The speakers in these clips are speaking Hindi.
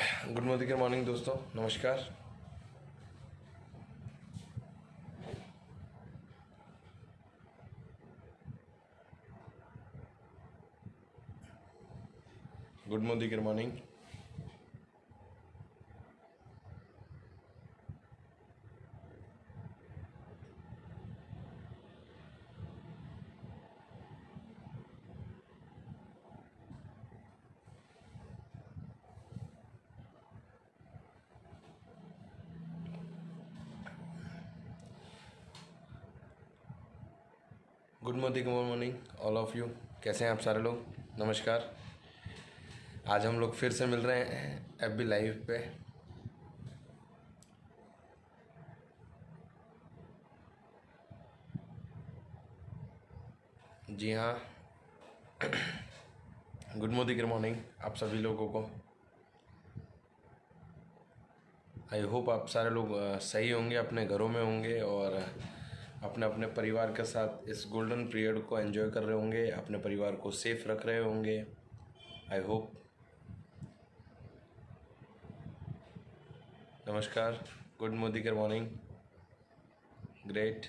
गुड मॉर्निंग दोस्तों, नमस्कार। Good morning. Good morning all of you. कैसे हैं आप सारे लोग? नमस्कार। आज हम लोग फिर से मिल रहे हैं FB लाइव पे। जी हाँ, गुड मॉर्निंग आप सभी लोगों को। आई होप आप सारे लोग सही होंगे, अपने घरों में होंगे और अपने अपने परिवार के साथ इस गोल्डन पीरियड को एंजॉय कर रहे होंगे, अपने परिवार को सेफ रख रहे होंगे। I hope. नमस्कार, गुड मॉर्निंग। ग्रेट।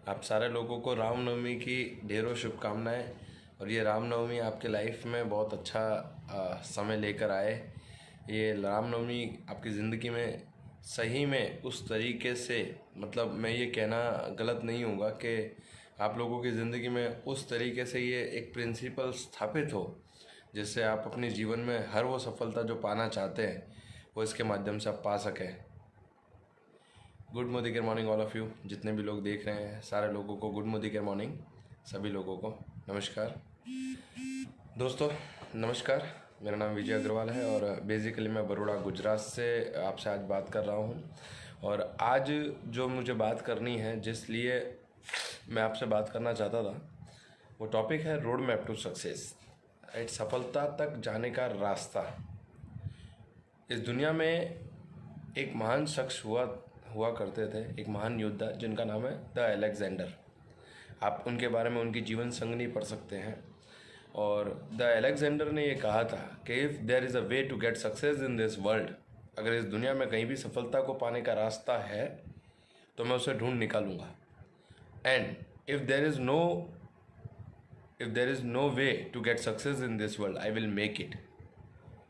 आप सारे लोगों को रामनवमी की ढेरों शुभकामनाएं। और ये रामनवमी आपके लाइफ में बहुत अच्छा समय लेकर आए। ये रामनवमी आपकी ज़िंदगी में सही में उस तरीके से, मतलब मैं ये कहना गलत नहीं होगा कि आप लोगों की ज़िंदगी में उस तरीके से ये एक प्रिंसिपल स्थापित हो जिससे आप अपने जीवन में हर वो सफलता जो पाना चाहते हैं वो इसके माध्यम से आप पा सकें। Good morning all of you, जितने भी लोग देख रहे हैं सारे लोगों को गुड मॉर्निंग, सभी लोगों को नमस्कार। दोस्तों नमस्कार, मेरा नाम विजय अग्रवाल है और बेसिकली मैं बड़ौदा गुजरात से आपसे आज बात कर रहा हूँ। और आज जो मुझे बात करनी है, जिस लिए मैं आपसे बात करना चाहता था, वो टॉपिक है road map to success. Right, सफलता तक जाने का रास्ता। इस दुनिया में एक महान शख्स हुआ करते थे, एक महान योद्धा जिनका नाम है द अलेक्जेंडर। आप उनके बारे में उनकी जीवन संगनी पढ़ सकते हैं। और द अलेक्जेंडर ने ये कहा था कि if there is a way to get success in this world, अगर इस दुनिया में कहीं भी सफलता को पाने का रास्ता है तो मैं उसे ढूंढ निकालूंगा। And if there is no way to get success in this world, I will make it.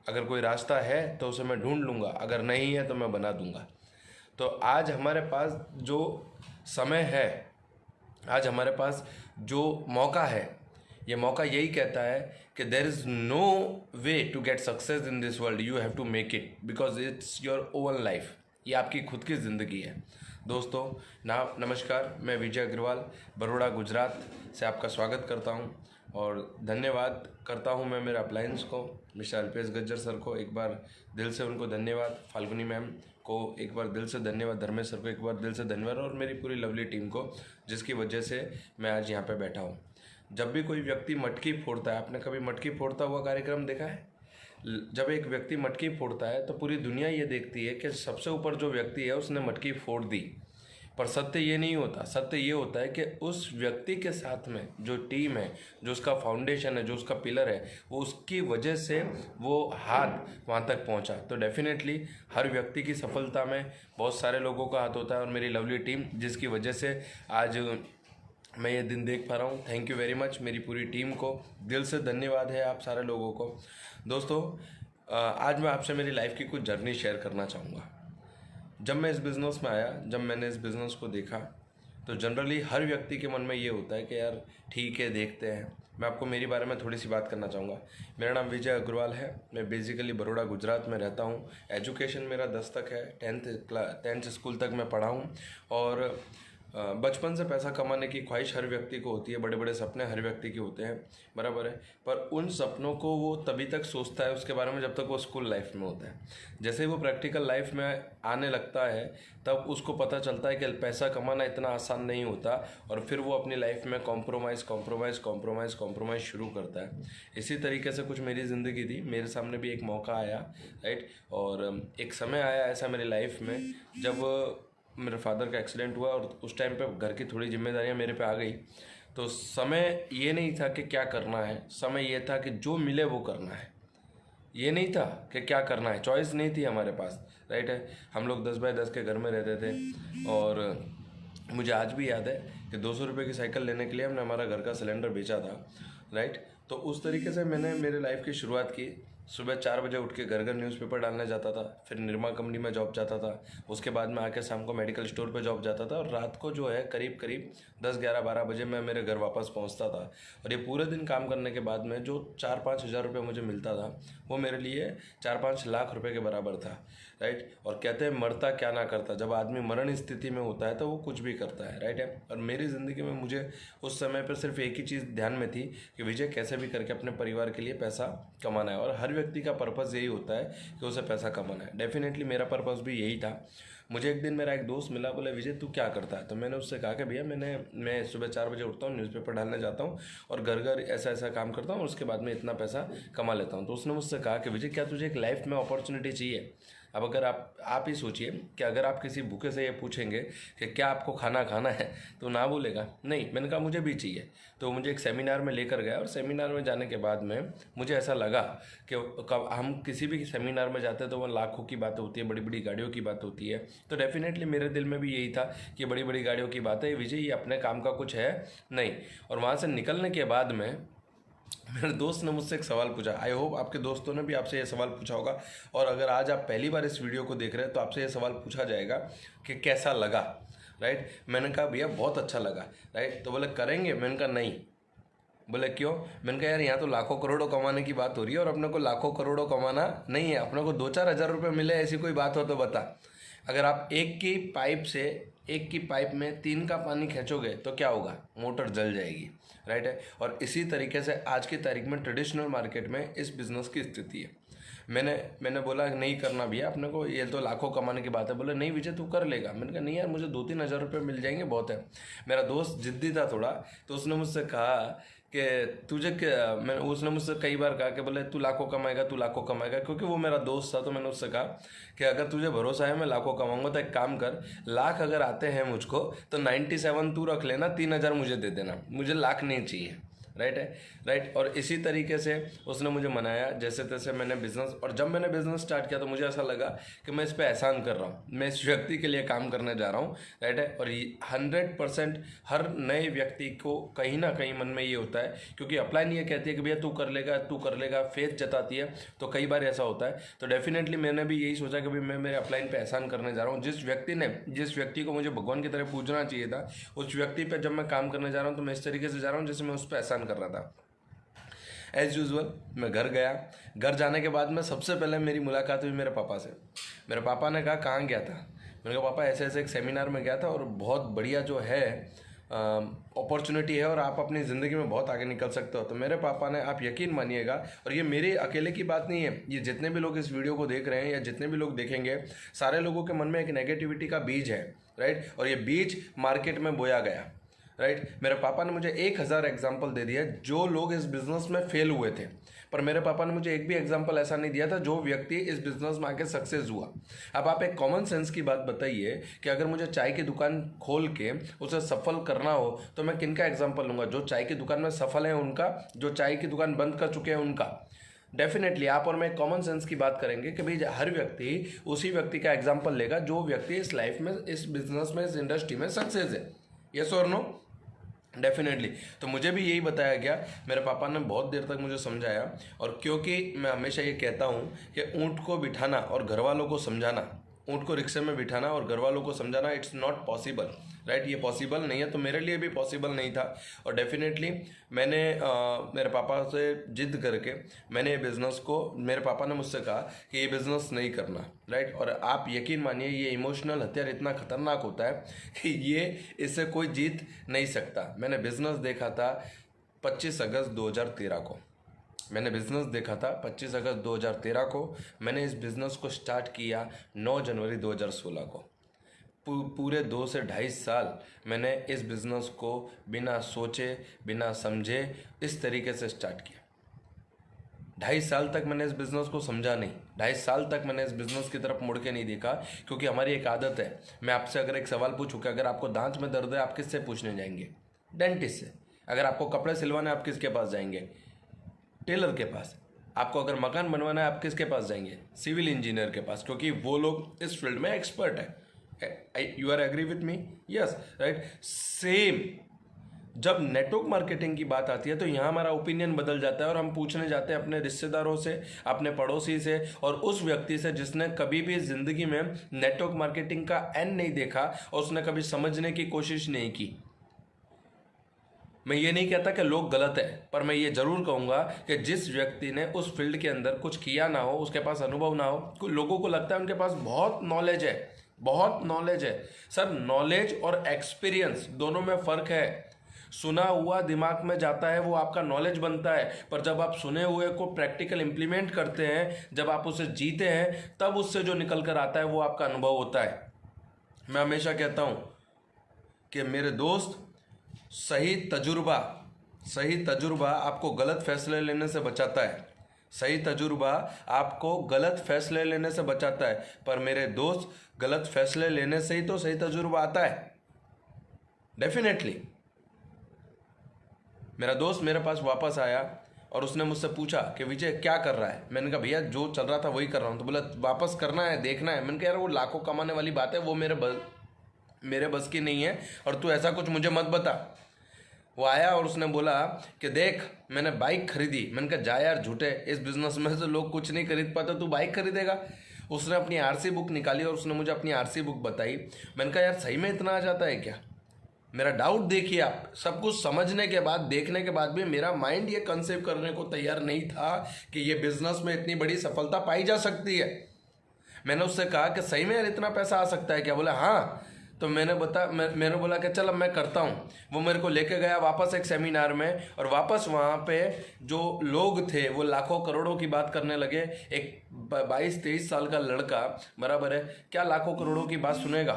अगर कोई रास्ता है तो उसे मैं ढूंढ लूँगा, अगर नहीं है तो मैं बना दूंगा। तो आज हमारे पास जो समय है, आज हमारे पास जो मौका है, ये मौका यही कहता है कि there is no way to get success in this world, you have to make it because it's your own life. ये आपकी खुद की ज़िंदगी है। दोस्तों नमस्कार, मैं विजय अग्रवाल बड़ौदा गुजरात से आपका स्वागत करता हूँ और धन्यवाद करता हूँ मैं मेरे अपलायंस को, मिस्टर अल्पेश गज्जर सर को एक बार दिल से उनको धन्यवाद, फाल्गुनी मैम को एक बार दिल से धन्यवाद, धर्मेश सर को एक बार दिल से धन्यवाद और मेरी पूरी लवली टीम को, जिसकी वजह से मैं आज यहाँ पे बैठा हूँ। जब भी कोई व्यक्ति मटकी फोड़ता है, आपने कभी मटकी फोड़ता हुआ कार्यक्रम देखा है? जब एक व्यक्ति मटकी फोड़ता है तो पूरी दुनिया ये देखती है कि सबसे ऊपर जो व्यक्ति है उसने मटकी फोड़ दी। पर सत्य ये नहीं होता। सत्य ये होता है कि उस व्यक्ति के साथ में जो टीम है, जो उसका फाउंडेशन है, जो उसका पिलर है, वो उसकी वजह से वो हाथ वहाँ तक पहुँचा। तो डेफिनेटली हर व्यक्ति की सफलता में बहुत सारे लोगों का हाथ होता है और मेरी लवली टीम जिसकी वजह से आज मैं ये दिन देख पा रहा हूँ। थैंक यू वेरी मच मेरी पूरी टीम को, दिल से धन्यवाद है आप सारे लोगों को। दोस्तों आज मैं आपसे मेरी लाइफ की कुछ जर्नी शेयर करना चाहूँगा। जब मैं इस बिज़नेस में आया, जब मैंने इस बिज़नेस को देखा, तो जनरली हर व्यक्ति के मन में ये होता है कि यार ठीक है, देखते हैं। मैं आपको मेरे बारे में थोड़ी सी बात करना चाहूँगा। मेरा नाम विजय अग्रवाल है, मैं बेसिकली बड़ौदा गुजरात में रहता हूँ। एजुकेशन मेरा 10 तक है, 10th स्कूल तक मैं पढ़ा हूँ। और बचपन से पैसा कमाने की ख्वाहिश हर व्यक्ति को होती है, बड़े बड़े सपने हर व्यक्ति के होते हैं, बराबर है। पर उन सपनों को वो तभी तक सोचता है उसके बारे में जब तक वो स्कूल लाइफ में होता है। जैसे ही वो प्रैक्टिकल लाइफ में आने लगता है तब उसको पता चलता है कि पैसा कमाना इतना आसान नहीं होता और फिर वो अपनी लाइफ में कॉम्प्रोमाइज़ शुरू करता है। इसी तरीके से कुछ मेरी ज़िंदगी थी, मेरे सामने भी एक मौका आया, राइट। और एक समय आया ऐसा मेरी लाइफ में जब मेरे फादर का एक्सीडेंट हुआ और उस टाइम पे घर की थोड़ी जिम्मेदारियां मेरे पे आ गई। तो समय ये नहीं था कि क्या करना है, समय ये था कि जो मिले वो करना है। ये नहीं था कि क्या करना है, चॉइस नहीं थी हमारे पास, राइट है। हम लोग 10x10 के घर में रहते थे और मुझे आज भी याद है कि 200 रुपये की साइकिल लेने के लिए हमने हमारा घर का सिलेंडर बेचा था, राइट। तो उस तरीके से मैंने मेरे लाइफ की शुरुआत की। सुबह 4 बजे उठ के घर घर न्यूज़पेपर डालने जाता था, फिर निरमा कंपनी में जॉब जाता था, उसके बाद में आके शाम को मेडिकल स्टोर पे जॉब जाता था और रात को जो है करीब करीब 10, 11, 12 बजे मैं मेरे घर वापस पहुंचता था। और ये पूरे दिन काम करने के बाद में जो 4-5 हज़ार रुपये मुझे मिलता था वो मेरे लिए 4-5 लाख रुपए के बराबर था, राइट। और कहते हैं मरता क्या ना करता, जब आदमी मरण स्थिति में होता है तो वो कुछ भी करता है, राइट है। और मेरी ज़िंदगी में मुझे उस समय पर सिर्फ एक ही चीज़ ध्यान में थी कि विजय कैसे भी करके अपने परिवार के लिए पैसा कमाना है। और हर व्यक्ति का पर्पज़ यही होता है कि उसे पैसा कमाना है। डेफिनेटली मेरा पर्पज़ भी यही था। मुझे एक दिन मेरा एक दोस्त मिला, बोले विजय तू क्या करता है। तो मैंने उससे कहा कि भैया मैं सुबह 4 बजे उठता हूँ, न्यूज़पेपर डालने जाता हूँ और घर घर ऐसा ऐसा काम करता हूँ और उसके बाद में इतना पैसा कमा लेता हूँ। तो उसने मुझसे कहा कि विजय क्या तुझे एक लाइफ में अपॉर्चुनिटी चाहिए। अब अगर आप ही सोचिए कि अगर आप किसी भूखे से ये पूछेंगे कि क्या आपको खाना खाना है तो ना बोलेगा नहीं। मैंने कहा मुझे भी चाहिए। तो मुझे एक सेमिनार में लेकर गया और सेमिनार में जाने के बाद में मुझे ऐसा लगा कि कब हम किसी भी सेमिनार में जाते हैं तो वह लाखों की बात होती है, बड़ी बड़ी गाड़ियों की बात होती है। तो डेफिनेटली मेरे दिल में भी यही था कि बड़ी बड़ी गाड़ियों की बात है, विजय ये अपने काम का कुछ है नहीं। और वहाँ से निकलने के बाद में मेरे दोस्त ने मुझसे एक सवाल पूछा। आई होप आपके दोस्तों ने भी आपसे ये सवाल पूछा होगा। और अगर आज आप पहली बार इस वीडियो को देख रहे हैं तो आपसे ये सवाल पूछा जाएगा कि कैसा लगा, राइट। मैंने कहा भैया बहुत अच्छा लगा, राइट। तो बोले करेंगे, मैंने कहा नहीं। बोले क्यों। मैंने कहा यार यहाँ तो लाखों करोड़ों कमाने की बात हो रही है और अपने को लाखों करोड़ों कमाना नहीं है, अपने को 2-4 हज़ार रुपये मिले ऐसी कोई बात हो तो बता। अगर आप एक की पाइप में 3 का पानी खींचोगे तो क्या होगा, मोटर जल जाएगी, राइट है। और इसी तरीके से आज की तारीख में ट्रेडिशनल मार्केट में इस बिज़नेस की स्थिति है। मैंने बोला नहीं करना भैया अपने को, ये तो लाखों कमाने की बात है। बोले नहीं विजय तू कर लेगा। मैंने कहा नहीं यार मुझे 2-3 हज़ार रुपये मिल जाएंगे बहुत है। मेरा दोस्त जिद्दी था थोड़ा, तो उसने मुझसे कहा कि उसने मुझसे कई बार कहा कि बोले तू लाखों कमाएगा, तू लाखों कमाएगा, क्योंकि वो मेरा दोस्त था। तो मैंने उससे कहा कि अगर तुझे भरोसा है मैं लाखों कमाऊंगा तो एक काम कर, लाख अगर आते हैं मुझको तो 97 तू रख लेना, 3 हज़ार मुझे दे देना, मुझे लाख नहीं चाहिए, राइट है, राइट। और इसी तरीके से उसने मुझे मनाया जैसे तैसे मैंने बिज़नेस। और जब मैंने बिज़नेस स्टार्ट किया तो मुझे ऐसा लगा कि मैं इस पर एहसान कर रहा हूँ, मैं इस व्यक्ति के लिए काम करने जा रहा हूँ, राइट है। और 100% हर नए व्यक्ति को कहीं ना कहीं मन में ये होता है, क्योंकि अपलाइन ये कहती है कि भैया तू कर लेगा, फेथ जताती है। तो कई बार ऐसा होता है। तो डेफिनेटली मैंने भी यही सोचा कि भाई मैं मेरे अपलाइन पे एहसान करने जा रहा हूँ। जिस व्यक्ति को मुझे भगवान की तरह पूजना चाहिए था, उस व्यक्ति पे जब मैं काम करने जा रहा हूँ तो मैं इस तरीके से जा रहा हूँ जैसे मैं उस पर एहसान कर रहा था। एज़ यूजुअल मैं घर गया। घर जाने के बाद में सबसे पहले मेरी मुलाकात हुई मेरे पापा से। मेरे पापा ने कहा कहाँ गया था। मैंने कहा पापा ऐसे ऐसे एक सेमिनार में गया था और बहुत बढ़िया जो है अपॉर्चुनिटी है और आप अपनी ज़िंदगी में बहुत आगे निकल सकते हो। तो मेरे पापा ने, आप यकीन मानिएगा, और ये मेरे अकेले की बात नहीं है, ये जितने भी लोग इस वीडियो को देख रहे हैं या जितने भी लोग देखेंगे, सारे लोगों के मन में एक नेगेटिविटी का बीज है, राइट। और ये बीज मार्केट में बोया गया, राइट। मेरे पापा ने मुझे 1000 एग्जाम्पल दे दिया जो लोग इस बिज़नेस में फेल हुए थे, पर मेरे पापा ने मुझे एक भी एग्जाम्पल ऐसा नहीं दिया था जो व्यक्ति इस बिज़नेस में आके सक्सेस हुआ। अब आप एक कॉमन सेंस की बात बताइए कि अगर मुझे चाय की दुकान खोल के उसे सफल करना हो तो मैं किन का एग्जाम्पल लूँगा। जो चाय की दुकान में सफल है उनका, जो चाय की दुकान बंद कर चुके हैं उनका। डेफिनेटली आप और मैं कॉमन सेंस की बात करेंगे कि भाई हर व्यक्ति उसी व्यक्ति का एग्जाम्पल लेगा जो व्यक्ति इस लाइफ में, इस बिजनेस में, इस इंडस्ट्री में सक्सेस है। यस और नो। डेफिनेटली। तो मुझे भी यही बताया गया। मेरे पापा ने बहुत देर तक मुझे समझाया। और क्योंकि मैं हमेशा ये कहता हूँ कि ऊँट को बिठाना और घर वालों को समझाना, ऊँट को रिक्शे में बिठाना और घर वालों को समझाना, इट्स नॉट पॉसिबल, राइट। ये पॉसिबल नहीं है, तो मेरे लिए भी पॉसिबल नहीं था। और डेफिनेटली मैंने मेरे पापा से जिद करके मैंने ये बिज़नेस को, मेरे पापा ने मुझसे कहा कि ये बिज़नेस नहीं करना, राइट। और आप यकीन मानिए ये इमोशनल हथियार इतना ख़तरनाक होता है कि इससे कोई जीत नहीं सकता। मैंने बिज़नेस देखा था 25 अगस्त 2013 को। मैंने बिज़नेस देखा था 25 अगस्त 2013 को। मैंने इस बिज़नेस को स्टार्ट किया 9 जनवरी 2016 को। पूरे 2 से 2.5 साल मैंने इस बिज़नेस को बिना सोचे, बिना समझे, इस तरीके से स्टार्ट किया। 2.5 साल तक मैंने इस बिज़नेस को समझा नहीं, 2.5 साल तक मैंने इस बिज़नेस की तरफ मुड़ के नहीं देखा, क्योंकि हमारी एक आदत है। मैं आपसे अगर एक सवाल पूछूं कि अगर आपको दांत में दर्द है, आप किससे पूछने जाएंगे? डेंटिस्ट से। अगर आपको कपड़े सिलवाना है, आप किसके पास जाएंगे? टेलर के पास। आपको अगर मकान बनवाना है, आप किसके पास जाएंगे? सिविल इंजीनियर के पास, क्योंकि वो लोग इस फील्ड में एक्सपर्ट है। You are agree with me? Yes, right. Same जब नेटवर्क मार्केटिंग की बात आती है तो यहाँ हमारा ओपिनियन बदल जाता है और हम पूछने जाते हैं अपने रिश्तेदारों से, अपने पड़ोसी से और उस व्यक्ति से जिसने कभी भी जिंदगी में नेटवर्क मार्केटिंग का एन नहीं देखा और उसने कभी समझने की कोशिश नहीं की। मैं ये नहीं कहता कि लोग गलत है, पर मैं ये जरूर कहूँगा कि जिस व्यक्ति ने उस फील्ड के अंदर कुछ किया ना हो, उसके पास अनुभव ना हो, लोगों को लगता है उनके पास बहुत नॉलेज है, बहुत नॉलेज है। सर, नॉलेज और एक्सपीरियंस दोनों में फ़र्क है। सुना हुआ दिमाग में जाता है, वो आपका नॉलेज बनता है, पर जब आप सुने हुए को प्रैक्टिकल इम्प्लीमेंट करते हैं, जब आप उसे जीते हैं, तब उससे जो निकल कर आता है वो आपका अनुभव होता है। मैं हमेशा कहता हूँ कि मेरे दोस्त, सही तजुर्बा आपको गलत फैसले लेने से बचाता है। सही तजुर्बा आपको गलत फैसले लेने से बचाता है, पर मेरे दोस्त, गलत फैसले लेने से ही तो सही तजुर्बा आता है, डेफिनेटली। मेरा दोस्त मेरे पास वापस आया और उसने मुझसे पूछा कि विजय क्या कर रहा है? मैंने कहा भैया जो चल रहा था वही कर रहा हूँ। तो बोला वापस करना है, देखना है। मैंने कहा यार वो लाखों कमाने वाली बात है, वो मेरे बस की नहीं है और तू ऐसा कुछ मुझे मत बता। वो आया और उसने बोला कि देख मैंने बाइक खरीदी। मैंने कहा जा यार झूठे, इस बिजनेस में से लोग कुछ नहीं खरीद पाते, तू बाइक खरीदेगा? उसने अपनी आरसी बुक निकाली और उसने मुझे अपनी आरसी बुक बताई। मैंने कहा यार सही में इतना आ जाता है क्या? मेरा डाउट देखिए आप, सब कुछ समझने के बाद, देखने के बाद भी मेरा माइंड ये कंसेप्ट करने को तैयार नहीं था कि ये बिजनेस में इतनी बड़ी सफलता पाई जा सकती है। मैंने उससे कहा कि सही में यार इतना पैसा आ सकता है क्या? बोला हाँ। तो मैंने बोला कि चल अब मैं करता हूँ। वो मेरे को लेके गया वापस एक सेमिनार में, और वापस वहाँ पे जो लोग थे वो लाखों करोड़ों की बात करने लगे। एक 22-23 साल का लड़का, बराबर है, क्या लाखों करोड़ों की बात सुनेगा?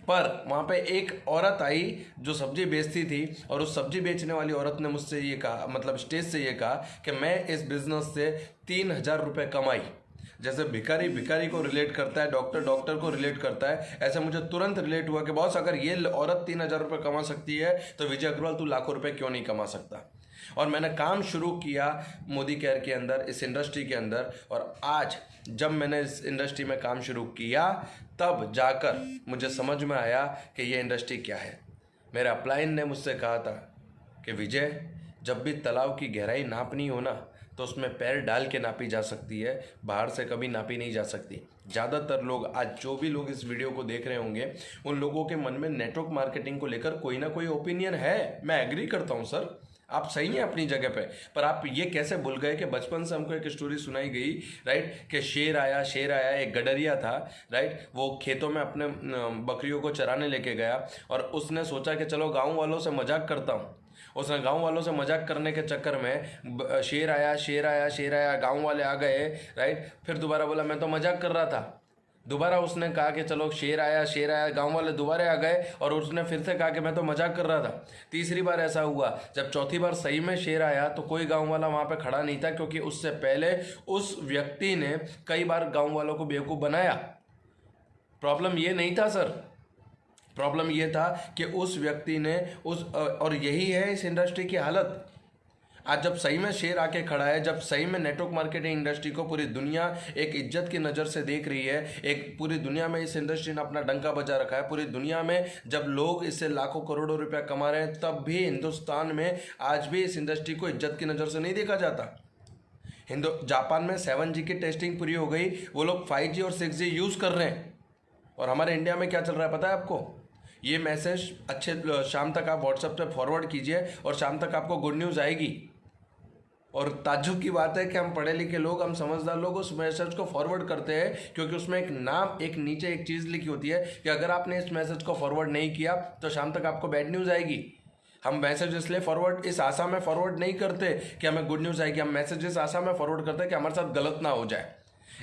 पर वहाँ पे एक औरत आई जो सब्जी बेचती थी, और उस सब्जी बेचने वाली औरत ने मुझसे ये कहा, मतलब स्टेज से ये कहा कि मैं इस बिजनेस से 3,000 रुपये कमाई। जैसे भिखारी को रिलेट करता है, डॉक्टर को रिलेट करता है, ऐसे मुझे तुरंत रिलेट हुआ कि बॉस अगर ये औरत 3,000 रुपये कमा सकती है तो विजय अग्रवाल तू लाखों रुपए क्यों नहीं कमा सकता? और मैंने काम शुरू किया मोदी केयर के अंदर, इस इंडस्ट्री के अंदर, और आज जब मैंने इस इंडस्ट्री में काम शुरू किया तब जाकर मुझे समझ में आया कि ये इंडस्ट्री क्या है। मेरे अपलाइन ने मुझसे कहा था कि विजय जब भी तालाब की गहराई नापनी हो ना तो उसमें पैर डाल के नापी जा सकती है, बाहर से कभी नापी नहीं जा सकती। ज़्यादातर लोग, आज जो भी लोग इस वीडियो को देख रहे होंगे, उन लोगों के मन में नेटवर्क मार्केटिंग को लेकर कोई ना कोई ओपिनियन है। मैं एग्री करता हूँ सर, आप सही हैं अपनी जगह पे, पर आप ये कैसे भूल गए कि बचपन से हमको एक स्टोरी सुनाई गई, राइट, कि शेर आया, एक गडरिया था, राइट, वो खेतों में अपने बकरियों को चराने लेके गया और उसने सोचा कि चलो गाँव वालों से मजाक करता हूँ। उसने गांव वालों से मजाक करने के चक्कर में शेर आया, गांव वाले आ गए, राइट, फिर दोबारा बोला मैं तो मजाक कर रहा था। दोबारा उसने कहा कि चलो शेर आया, गांव वाले दोबारा आ गए और उसने फिर से कहा कि मैं तो मजाक कर रहा था। तीसरी बार ऐसा हुआ, जब चौथी बार सही में शेर आया तो कोई गांव वाला वहां पे खड़ा नहीं था, क्योंकि उससे पहले उस व्यक्ति ने कई बार गांव वालों को बेवकूफ़ बनाया। प्रॉब्लम ये नहीं था सर, प्रॉब्लम ये था कि उस व्यक्ति ने और यही है इस इंडस्ट्री की हालत। आज जब सही में शेर आके खड़ा है, जब सही में नेटवर्क मार्केटिंग इंडस्ट्री को पूरी दुनिया एक इज्जत की नज़र से देख रही है, एक पूरी दुनिया में इस इंडस्ट्री ने अपना डंका बजा रखा है, पूरी दुनिया में जब लोग इससे लाखों करोड़ों रुपया कमा रहे हैं, तब भी हिंदुस्तान में आज भी इस इंडस्ट्री को इज्जत की नज़र से नहीं देखा जाता। जापान में 7G की टेस्टिंग पूरी हो गई, वो लोग 5G और 6G यूज़ कर रहे हैं, और हमारे इंडिया में क्या चल रहा है पता है आपको? ये मैसेज अच्छे शाम तक आप व्हाट्सएप पे फॉरवर्ड कीजिए और शाम तक आपको गुड न्यूज़ आएगी। और ताज्जुब की बात है कि हम पढ़े लिखे लोग, हम समझदार लोग उस मैसेज को फॉरवर्ड करते हैं, क्योंकि उसमें एक नाम, एक नीचे एक चीज़ लिखी होती है कि अगर आपने इस मैसेज को फॉरवर्ड नहीं किया तो शाम तक आपको बैड न्यूज़ आएगी। हम मैसेज इसलिए फॉरवर्ड इस आशा में फॉरवर्ड नहीं करते कि हमें गुड न्यूज़ आएगी, हम मैसेज इस आशा में फॉरवर्ड करते हैं कि हमारे साथ गलत ना हो जाए।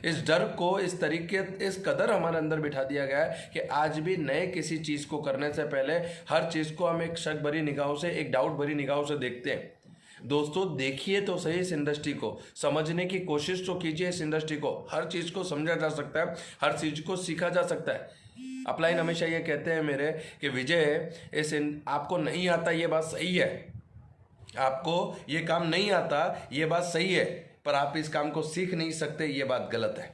इस डर को इस तरीके, इस कदर हमारे अंदर बिठा दिया गया है कि आज भी नए किसी चीज़ को करने से पहले हर चीज़ को हम एक शक भरी निगाहों से, एक डाउट भरी निगाहों से देखते हैं। दोस्तों देखिए तो सही इस इंडस्ट्री को, समझने की कोशिश तो कीजिए इस इंडस्ट्री को। हर चीज़ को समझा जा सकता है, हर चीज़ को सीखा जा सकता है। अपलाइन हमेशा ये कहते हैं मेरे कि विजय आपको नहीं आता ये बात सही है, आपको ये काम नहीं आता ये बात सही है, पर आप इस काम को सीख नहीं सकते ये बात गलत है।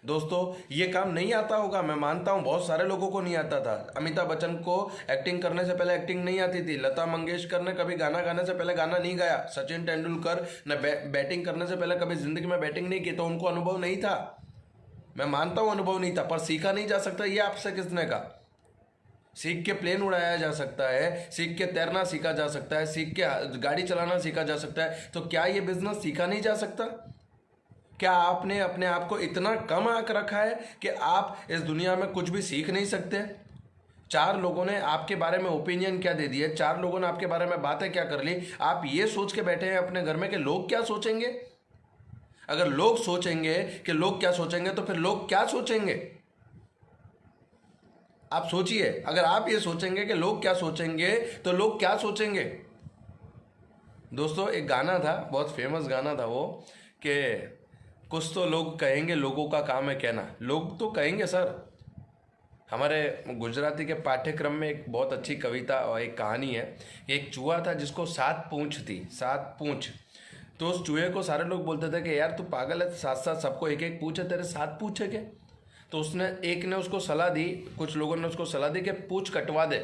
दोस्तों ये काम नहीं आता होगा, मैं मानता हूँ बहुत सारे लोगों को नहीं आता था। अमिताभ बच्चन को एक्टिंग करने से पहले एक्टिंग नहीं आती थी, लता मंगेशकर ने कभी गाना गाने से पहले गाना नहीं गाया, सचिन तेंदुलकर ने बैटिंग करने से पहले कभी जिंदगी में बैटिंग नहीं की, तो उनको अनुभव नहीं था। मैं मानता हूँ अनुभव नहीं था, पर सीखा नहीं जा सकता ये आपसे किसने कहा? सीख के प्लेन उड़ाया जा सकता है, सीख के तैरना सीखा जा सकता है, सीख के गाड़ी चलाना सीखा जा सकता है, तो क्या ये बिजनेस सीखा नहीं जा सकता? क्या आपने अपने आप को इतना कम आंक रखा है कि आप इस दुनिया में कुछ भी सीख नहीं सकते? 4 लोगों ने आपके बारे में ओपिनियन क्या दे दिए, 4 लोगों ने आपके बारे में बातें क्या कर ली, आप ये सोच के बैठे हैं अपने घर में कि लोग क्या सोचेंगे? अगर लोग सोचेंगे कि लोग क्या सोचेंगे तो फिर लोग क्या सोचेंगे? आप सोचिए, अगर आप ये सोचेंगे कि लोग क्या सोचेंगे तो लोग क्या सोचेंगे? दोस्तों एक गाना था, बहुत फेमस गाना था वो, कि कुछ तो लोग कहेंगे, लोगों का काम है कहना। लोग तो कहेंगे सर। हमारे गुजराती के पाठ्यक्रम में एक बहुत अच्छी कविता और एक कहानी है। एक चूहा था जिसको 7 पूंछ थी, 7 पूंछ। तो उस चूहे को सारे लोग बोलते थे कि यार तू पागल है, 7 सबको एक एक पूंछ है, तेरे 7 पूंछ है क्या? तो एक ने उसको सलाह दी, कुछ लोगों ने उसको सलाह दी कि पूंछ कटवा दे।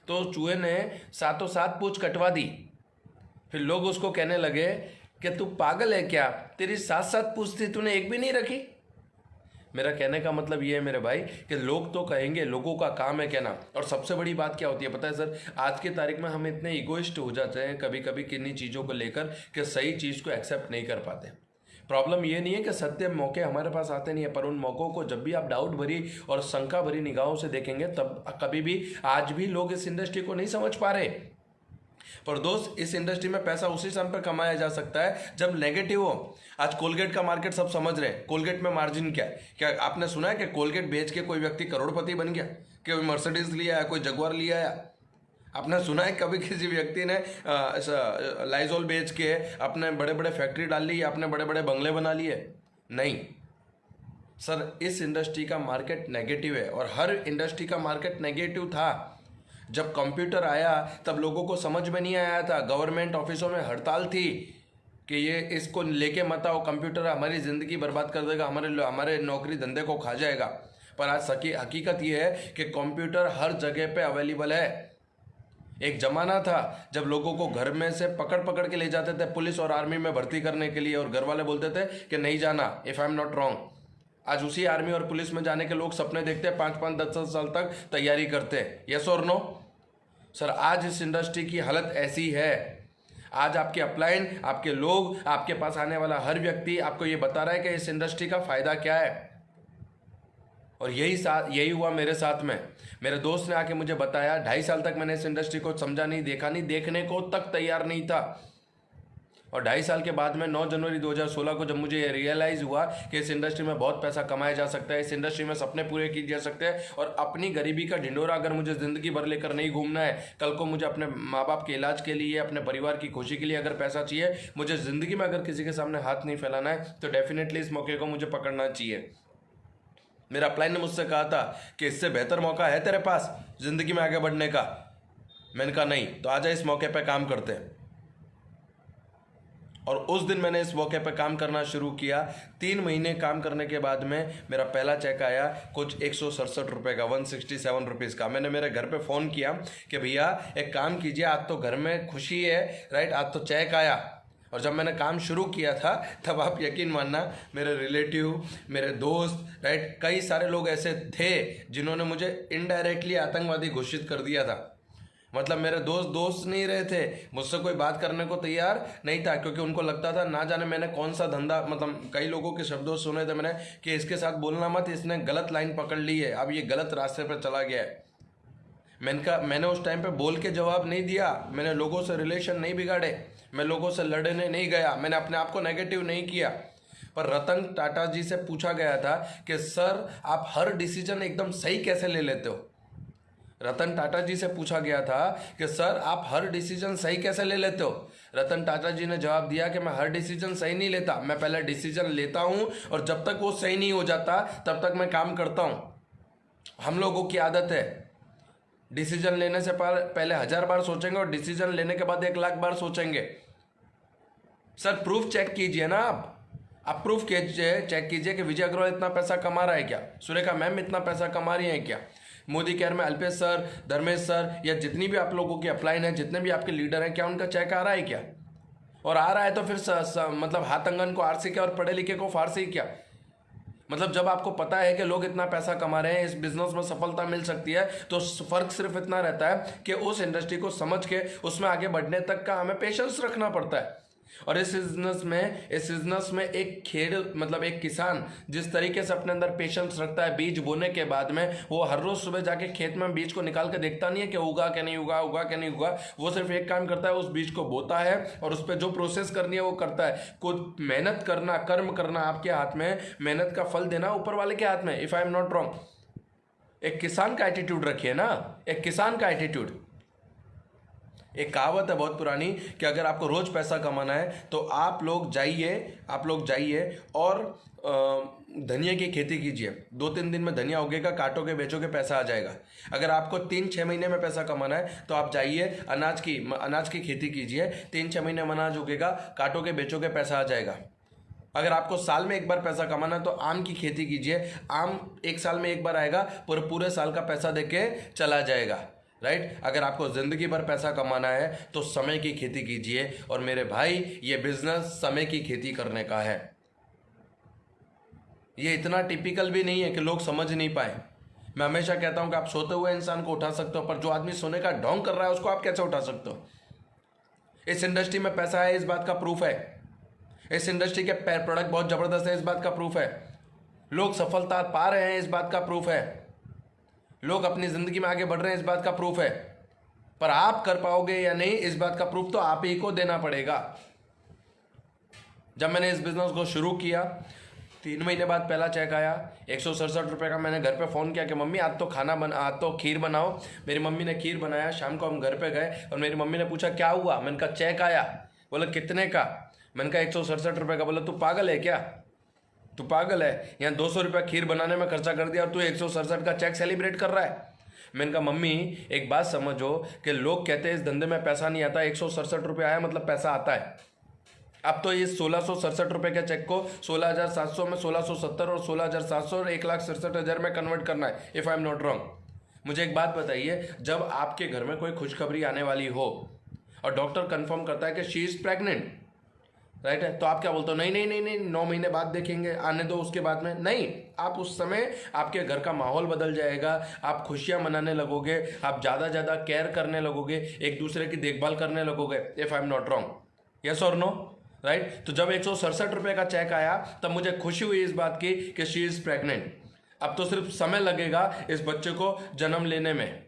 तो चूहे ने 7 पूंछ कटवा दी। फिर लोग उसको कहने लगे कि तू पागल है क्या, तेरी 7 पूंछ थी, तूने एक भी नहीं रखी। मेरा कहने का मतलब ये है मेरे भाई कि लोग तो कहेंगे, लोगों का काम है कहना। और सबसे बड़ी बात क्या होती है पता है सर? आज की तारीख में हम इतने इगोइस्ट हो जाते हैं कभी कभी किन्हीं चीज़ों को लेकर कि सही चीज़ को एक्सेप्ट नहीं कर पाते। प्रॉब्लम ये नहीं है कि सत्य मौके हमारे पास आते नहीं है, पर उन मौक़ों को जब भी आप डाउट भरी और शंका भरी निगाहों से देखेंगे तब कभी भी आज भी लोग इस इंडस्ट्री को नहीं समझ पा रहे। पर दोस्त इस इंडस्ट्री में पैसा उसी समय पर कमाया जा सकता है जब नेगेटिव हो। आज कोलगेट का मार्केट सब समझ रहे हैं, कोलगेट में मार्जिन क्या है? क्या आपने सुना है कि कोलगेट बेच के कोई व्यक्ति करोड़पति बन गया, कि कोई मर्सिडीज लिया है, कोई जगुआर लिया है? आपने सुना है कभी किसी व्यक्ति ने लाइजोल बेच के अपने बड़े बड़े फैक्ट्री डाल ली, अपने बड़े बड़े बंगले बना लिए? नहीं सर, इस इंडस्ट्री का मार्केट नेगेटिव है और हर इंडस्ट्री का मार्केट नेगेटिव था। जब कंप्यूटर आया तब लोगों को समझ में नहीं आया था, गवर्नमेंट ऑफिसों में हड़ताल थी कि ये इसको लेके मत आओ, कंप्यूटर हमारी ज़िंदगी बर्बाद कर देगा, हमारे नौकरी धंधे को खा जाएगा। पर आज हकीकत ये है कि कंप्यूटर हर जगह पे अवेलेबल है। एक ज़माना था जब लोगों को घर में से पकड़ पकड़ के ले जाते थे पुलिस और आर्मी में भर्ती करने के लिए, और घर वाले बोलते थे कि नहीं जाना, if I am not wrong. आज उसी आर्मी और पुलिस में जाने के लोग सपने देखते हैं, 5-5 10 साल तक तैयारी करते हैं। यस और नो? सर आज इस इंडस्ट्री की हालत ऐसी है। आज आपके अपलाइन, आपके लोग, आपके पास आने वाला हर व्यक्ति आपको ये बता रहा है कि इस इंडस्ट्री का फ़ायदा क्या है। और यही हुआ मेरे साथ में। मेरे दोस्त ने आके मुझे बताया, 2.5 साल तक मैंने इस इंडस्ट्री को समझा नहीं, देखा नहीं, देखने को तक तैयार नहीं था। और 2.5 साल के बाद में 9 जनवरी 2016 को जब मुझे रियलाइज़ हुआ कि इस इंडस्ट्री में बहुत पैसा कमाया जा सकता है, इस इंडस्ट्री में सपने पूरे किए जा सकते हैं, और अपनी गरीबी का ढिंडोरा अगर मुझे ज़िंदगी भर लेकर नहीं घूमना है, कल को मुझे अपने माँ बाप के इलाज के लिए, अपने परिवार की खुशी के लिए अगर पैसा चाहिए, मुझे ज़िंदगी में अगर किसी के सामने हाथ नहीं फैलाना है, तो डेफिनेटली इस मौके को मुझे पकड़ना चाहिए। मेरा अपलाइन ने मुझसे कहा था कि इससे बेहतर मौका है तेरे पास ज़िंदगी में आगे बढ़ने का। मैंने कहा नहीं, तो आजा इस मौके पर काम करते हैं। और उस दिन मैंने इस मौके पर काम करना शुरू किया। 3 महीने काम करने के बाद में मेरा पहला चेक आया कुछ 167 रुपये का, 167 रुपीज़ का। मैंने मेरे घर पे फ़ोन किया कि भैया एक काम कीजिए, आज तो घर में खुशी है, राइट, आज तो चेक आया। और जब मैंने काम शुरू किया था तब आप यकीन मानना, मेरे रिलेटिव, मेरे दोस्त, राइट, कई सारे लोग ऐसे थे जिन्होंने मुझे इनडायरेक्टली आतंकवादी घोषित कर दिया था। मतलब मेरे दोस्त नहीं रहे थे, मुझसे कोई बात करने को तैयार नहीं था, क्योंकि उनको लगता था ना जाने मैंने कौन सा धंधा, मतलब कई लोगों के शब्दों सुने थे मैंने कि इसके साथ बोलना मत, इसने गलत लाइन पकड़ ली है, अब ये गलत रास्ते पर चला गया है। मैंने उस टाइम पे बोल के जवाब नहीं दिया, मैंने लोगों से रिलेशन नहीं बिगाड़े, मैं लोगों से लड़ने नहीं गया, मैंने अपने आप को नेगेटिव नहीं किया। पर रतन टाटा जी से पूछा गया था कि सर आप हर डिसीजन एकदम सही कैसे ले लेते हो? रतन टाटा जी से पूछा गया था कि सर आप हर डिसीजन सही कैसे ले लेते हो। रतन टाटा जी ने जवाब दिया कि मैं हर डिसीजन सही नहीं लेता, मैं पहले डिसीजन लेता हूं और जब तक वो सही नहीं हो जाता तब तक मैं काम करता हूं। हम लोगों की आदत है डिसीजन लेने से पहले 1000 बार सोचेंगे और डिसीजन लेने के बाद 1,00,000 बार सोचेंगे। सर प्रूफ चेक कीजिए ना, आप प्रूफ कीजिए, चेक कीजिए कि विजय अग्रवाल इतना पैसा कमा रहा है क्या, सुरेखा मैम इतना पैसा कमा रही है क्या, मोदी केयर में अल्पेश सर, धर्मेश सर या जितनी भी आप लोगों की अपलाइन है, जितने भी आपके लीडर हैं, क्या उनका चेक आ रहा है क्या? और आ रहा है तो फिर मतलब हाथ अंगन को आरसी क्या और पढ़े लिखे को फारसी क्या? मतलब जब आपको पता है कि लोग इतना पैसा कमा रहे हैं, इस बिजनेस में सफलता मिल सकती है, तो फर्क सिर्फ इतना रहता है कि उस इंडस्ट्री को समझ के उसमें आगे बढ़ने तक का हमें पेशेंस रखना पड़ता है। और इस बिजनेस में एक खेड़ मतलब एक किसान जिस तरीके से अपने अंदर पेशेंस रखता है, बीज बोने के बाद में वो हर रोज सुबह जाके खेत में बीज को निकाल के देखता नहीं है कि उगा क्या नहीं उगा, उगा क्या नहीं उगा, वो सिर्फ एक काम करता है, उस बीज को बोता है और उस पर जो प्रोसेस करनी है वो करता है। कुछ मेहनत करना, कर्म करना आपके हाथ में, मेहनत का फल देना ऊपर वाले के हाथ में, if I am not wrong. एक किसान का एटीट्यूड रखिए ना, एक किसान का एटीट्यूड। एक कहावत है बहुत पुरानी कि अगर आपको रोज पैसा कमाना है तो आप लोग जाइए और धनिया की खेती कीजिए। 2-3 दिन में धनिया उगेगा, काटोगे बेचोगे पैसा आ जाएगा। अगर आपको 3-6 महीने में पैसा कमाना है तो आप जाइए अनाज की खेती कीजिए। 3-6 महीने में अनाज उगेगा, काटोगे बेचोगे पैसा आ जाएगा। अगर आपको साल में एक बार पैसा कमाना है तो आम की खेती कीजिए, आम 1 साल में एक बार आएगा, पूरे साल का पैसा देके चला जाएगा। राइट? अगर आपको जिंदगी भर पैसा कमाना है तो समय की खेती कीजिए। और मेरे भाई ये बिजनेस समय की खेती करने का है। ये इतना टिपिकल भी नहीं है कि लोग समझ नहीं पाए। मैं हमेशा कहता हूं कि आप सोते हुए इंसान को उठा सकते हो, पर जो आदमी सोने का ढोंग कर रहा है उसको आप कैसे उठा सकते हो? इस इंडस्ट्री में पैसा है, इस बात का प्रूफ है। इस इंडस्ट्री के प्रोडक्ट बहुत जबरदस्त है, इस बात का प्रूफ है। लोग सफलता पा रहे हैं, इस बात का प्रूफ है। लोग अपनी जिंदगी में आगे बढ़ रहे हैं, इस बात का प्रूफ है। पर आप कर पाओगे या नहीं, इस बात का प्रूफ तो आप ही को देना पड़ेगा। जब मैंने इस बिजनेस को शुरू किया 3 महीने बाद पहला चेक आया 167 रुपये का। मैंने घर पे फ़ोन किया कि मम्मी आज तो खीर बनाओ। मेरी मम्मी ने खीर बनाया। शाम को हम घर पे गए और मेरी मम्मी ने पूछा क्या हुआ? मैंने कहा चेक आया। बोला कितने का? मैंने कहा 167 रुपये का। बोला तू पागल है क्या? तू पागल है? यहाँ 200 रुपया खीर बनाने में खर्चा कर दिया और तू 167 का चेक सेलिब्रेट कर रहा है। मैंने कहा मम्मी एक बात समझो कि लोग कहते हैं इस धंधे में पैसा नहीं आता, 167 रुपये आया मतलब पैसा आता है। अब तो ये 1667 रुपये के चेक को 16,700 में 1670 और 16,700 और 1,67,000 में कन्वर्ट करना है, if I am not wrong. मुझे एक बात बताइए, जब आपके घर में कोई खुशखबरी आने वाली हो और डॉक्टर कंफर्म करता है कि शी इज़ प्रेग्नेंट, राइट है, तो आप क्या बोलते हो? नहीं नहीं नहीं नहीं 9 महीने बाद देखेंगे, आने दो उसके बाद में। नहीं, आप उस समय आपके घर का माहौल बदल जाएगा, आप खुशियां मनाने लगोगे, आप ज़्यादा केयर करने लगोगे, एक दूसरे की देखभाल करने लगोगे, if I am not wrong. Yes और नो? राइट? तो जब 167 रुपये का चेक आया तब मुझे खुशी हुई इस बात की कि शी इज़ प्रेग्नेंट। अब तो सिर्फ समय लगेगा इस बच्चे को जन्म लेने में।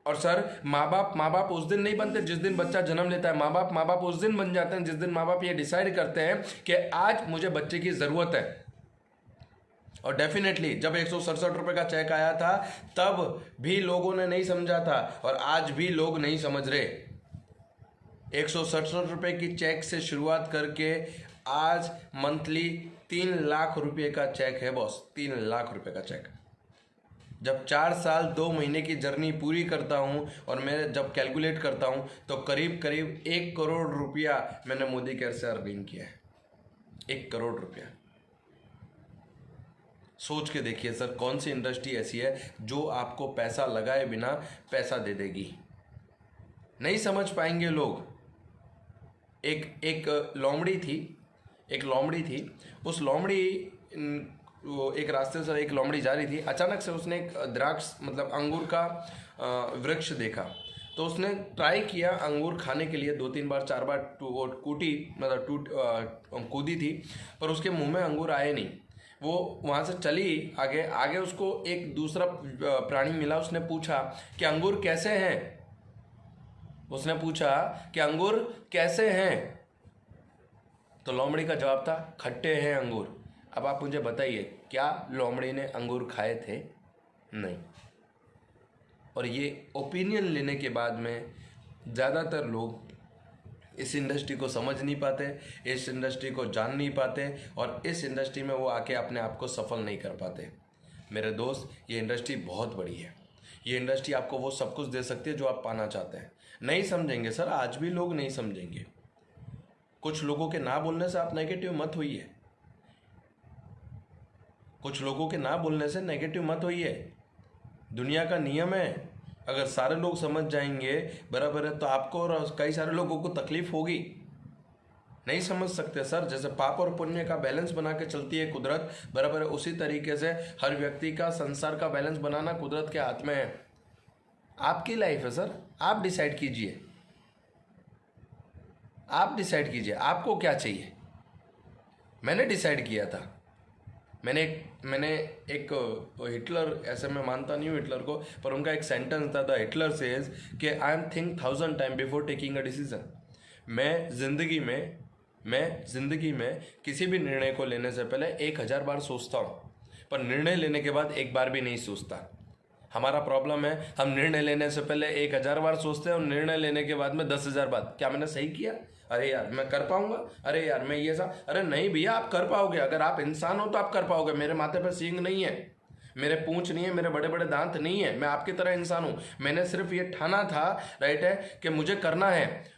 और सर माँ बाप उस दिन नहीं बनते जिस दिन बच्चा जन्म लेता है। माँ बाप उस दिन बन जाते हैं जिस दिन माँ बाप ये डिसाइड करते हैं कि आज मुझे बच्चे की ज़रूरत है। और डेफिनेटली जब 167 रुपये का चेक आया था तब भी लोगों ने नहीं समझा था और आज भी लोग नहीं समझ रहे। 167 रुपये की चेक से शुरुआत करके आज मंथली 3 लाख रुपये का चेक है बॉस, 3 लाख रुपये का चेक। जब 4 साल 2 महीने की जर्नी पूरी करता हूं और मैं जब कैलकुलेट करता हूं तो करीब 1 करोड़ रुपया मैंने मोदी केयर से अर्निंग किया है। 1 करोड़ रुपया। सोच के देखिए सर, कौन सी इंडस्ट्री ऐसी है जो आपको पैसा लगाए बिना पैसा दे देगी? नहीं समझ पाएंगे लोग। एक लोमड़ी थी, उस लोमड़ी वो एक रास्ते से एक लोमड़ी जा रही थी। अचानक से उसने एक द्राक्ष मतलब अंगूर का वृक्ष देखा, तो उसने ट्राई किया अंगूर खाने के लिए 2-3 बार 4 बार कूदी थी, पर उसके मुंह में अंगूर आए नहीं। वो वहाँ से चली आगे उसको एक दूसरा प्राणी मिला। उसने पूछा कि अंगूर कैसे हैं? तो लोमड़ी का जवाब था खट्टे हैं अंगूर। अब आप मुझे बताइए, क्या लोमड़ी ने अंगूर खाए थे? नहीं। और ये ओपिनियन लेने के बाद में ज़्यादातर लोग इस इंडस्ट्री को समझ नहीं पाते, इस इंडस्ट्री को जान नहीं पाते, और इस इंडस्ट्री में वो आके अपने आप को सफल नहीं कर पाते। मेरे दोस्त, ये इंडस्ट्री बहुत बड़ी है। ये इंडस्ट्री आपको वो सब कुछ दे सकती है जो आप पाना चाहते हैं। नहीं समझेंगे सर, आज भी लोग नहीं समझेंगे। कुछ लोगों के ना बोलने से आप नेगेटिव मत होइए, कुछ लोगों के ना बोलने से नेगेटिव मत होइए। दुनिया का नियम है, अगर सारे लोग समझ जाएंगे बराबर है तो आपको और कई सारे लोगों को तकलीफ होगी। नहीं समझ सकते सर। जैसे पाप और पुण्य का बैलेंस बना के चलती है कुदरत, बराबर है, उसी तरीके से हर व्यक्ति का संसार का बैलेंस बनाना कुदरत के हाथ में है। आपकी लाइफ है सर, आप डिसाइड कीजिए, आप डिसाइड कीजिए आपको क्या चाहिए। मैंने डिसाइड किया था। मैंने एक हिटलर, ऐसे मैं मानता नहीं हूँ हिटलर को, पर उनका एक सेंटेंस था, द हिटलर सेज कि I am think 1000 time before taking a decision. मैं जिंदगी में किसी भी निर्णय को लेने से पहले 1000 बार सोचता हूँ, पर निर्णय लेने के बाद एक बार भी नहीं सोचता। हमारा प्रॉब्लम है, हम निर्णय लेने से पहले 1000 बार सोचते हैं और निर्णय लेने के बाद में 10,000 बार, क्या मैंने सही किया, अरे यार मैं कर पाऊंगा, अरे यार मैं ये सा, अरे नहीं भैया आप कर पाओगे। अगर आप इंसान हो तो आप कर पाओगे। मेरे माथे पे सींग नहीं है, मेरे पूंछ नहीं है, मेरे बड़े बड़े दांत नहीं है, मैं आपकी तरह इंसान हूँ। मैंने सिर्फ ये ठाना था, राइट है, कि मुझे करना है।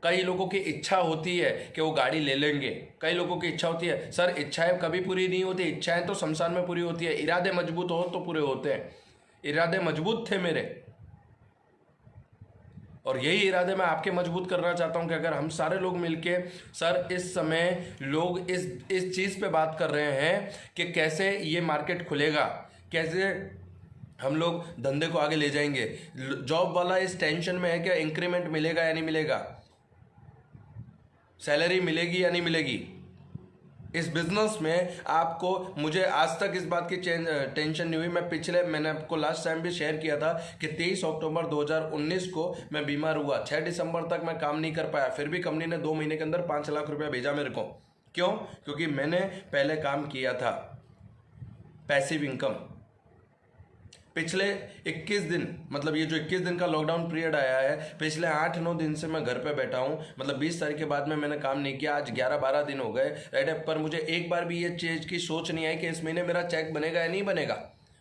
कई लोगों की इच्छा होती है कि वो गाड़ी ले लेंगे, कई लोगों की इच्छा होती है। सर इच्छाएं कभी पूरी नहीं होती, इच्छाएं तो शमशान में पूरी होती है। इरादे मजबूत हो तो पूरे होते हैं। इरादे मजबूत थे मेरे, और यही इरादे मैं आपके मजबूत करना चाहता हूं कि अगर हम सारे लोग मिलके, सर इस समय लोग इस चीज़ पे बात कर रहे हैं कि कैसे ये मार्केट खुलेगा, कैसे हम लोग धंधे को आगे ले जाएंगे। जॉब वाला इस टेंशन में है कि इंक्रीमेंट मिलेगा या नहीं मिलेगा, सैलरी मिलेगी या नहीं मिलेगी। इस बिजनेस में आपको, मुझे आज तक इस बात की टेंशन नहीं हुई। मैंने आपको लास्ट टाइम भी शेयर किया था कि 23 अक्टूबर 2019 को मैं बीमार हुआ। 6 दिसंबर तक मैं काम नहीं कर पाया, फिर भी कंपनी ने 2 महीने के अंदर 5 लाख रुपया भेजा मेरे को। क्यों? क्योंकि मैंने पहले काम किया था, पैसिव इनकम। पिछले 21 दिन, मतलब ये जो 21 दिन का लॉकडाउन पीरियड आया है, पिछले 8-9 दिन से मैं घर पे बैठा हूँ। मतलब 20 तारीख के बाद में मैंने काम नहीं किया, आज 11-12 दिन हो गए, राइट है। पर मुझे एक बार भी ये चीज़ की सोच नहीं आई कि इस महीने मेरा चेक बनेगा या नहीं बनेगा।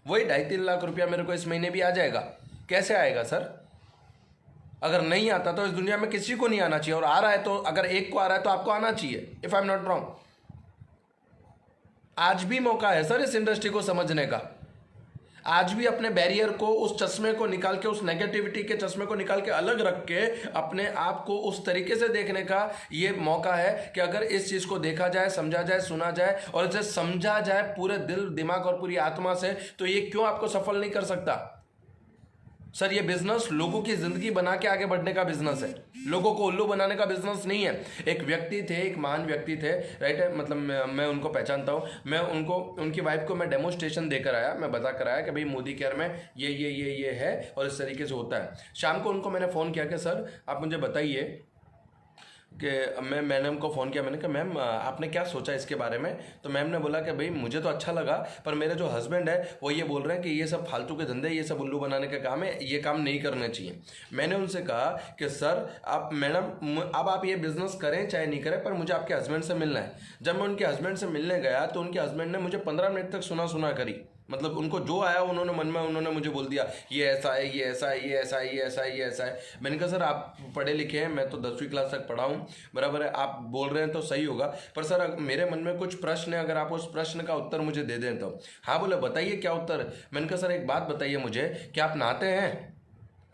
वही 2.5-3 लाख रुपया मेरे को इस महीने भी आ जाएगा। कैसे आएगा सर? अगर नहीं आता तो इस दुनिया में किसी को नहीं आना चाहिए, और आ रहा है तो अगर एक को आ रहा है तो आपको आना चाहिए, if I am not wrong. आज भी मौका है सर इस इंडस्ट्री को समझने का। आज भी अपने बैरियर को, उस चश्मे को निकाल के, उस नेगेटिविटी के चश्मे को निकाल के अलग रख के अपने आप को उस तरीके से देखने का ये मौका है कि अगर इस चीज़ को देखा जाए, समझा जाए, सुना जाए और इसे समझा जाए पूरे दिल, दिमाग और पूरी आत्मा से, तो ये क्यों आपको सफल नहीं कर सकता? सर ये बिजनेस लोगों की जिंदगी बना के आगे बढ़ने का बिजनेस है, लोगों को उल्लू बनाने का बिजनेस नहीं है। एक व्यक्ति थे, एक महान व्यक्ति थे, राइट है, मतलब मैं उनको पहचानता हूँ। मैं उनको, उनकी वाइफ को मैं डेमोस्ट्रेशन देकर आया, मैं बता कर आया कि भाई मोदी केयर में ये है और इस तरीके से होता है। शाम को उनको मैंने फ़ोन किया कि सर आप मुझे बताइए कि मैंने उनको फ़ोन किया, मैंने कहा मैम आपने क्या सोचा इसके बारे में? तो मैम ने बोला कि भाई मुझे तो अच्छा लगा, पर मेरे जो हस्बैंड है वो ये बोल रहे हैं कि ये सब फालतू के धंधे, ये सब उल्लू बनाने का काम है, ये काम नहीं करने चाहिए। मैंने उनसे कहा कि सर आप, मैडम अब आप ये बिज़नेस करें चाहे नहीं करें, पर मुझे आपके हस्बैंड से मिलना है। जब मैं उनके हस्बैंड से मिलने गया तो उनके हस्बैंड ने मुझे 15 मिनट तक सुना करी। मतलब उनको जो आया उन्होंने मन में, उन्होंने मुझे बोल दिया ये ऐसा है, ये ऐसा है, ये ऐसा है, ये ऐसा है, ये ऐसा है। मैंने कहा सर आप पढ़े लिखे हैं, मैं तो 10वीं क्लास तक पढ़ा हूँ, बराबर है, आप बोल रहे हैं तो सही होगा, पर सर मेरे मन में कुछ प्रश्न है, अगर आप उस प्रश्न का उत्तर मुझे दे दें तो। हाँ बोले बताइए क्या उत्तर? मैंने कहा सर एक बात बताइए मुझे, क्या आप नहाते हैं?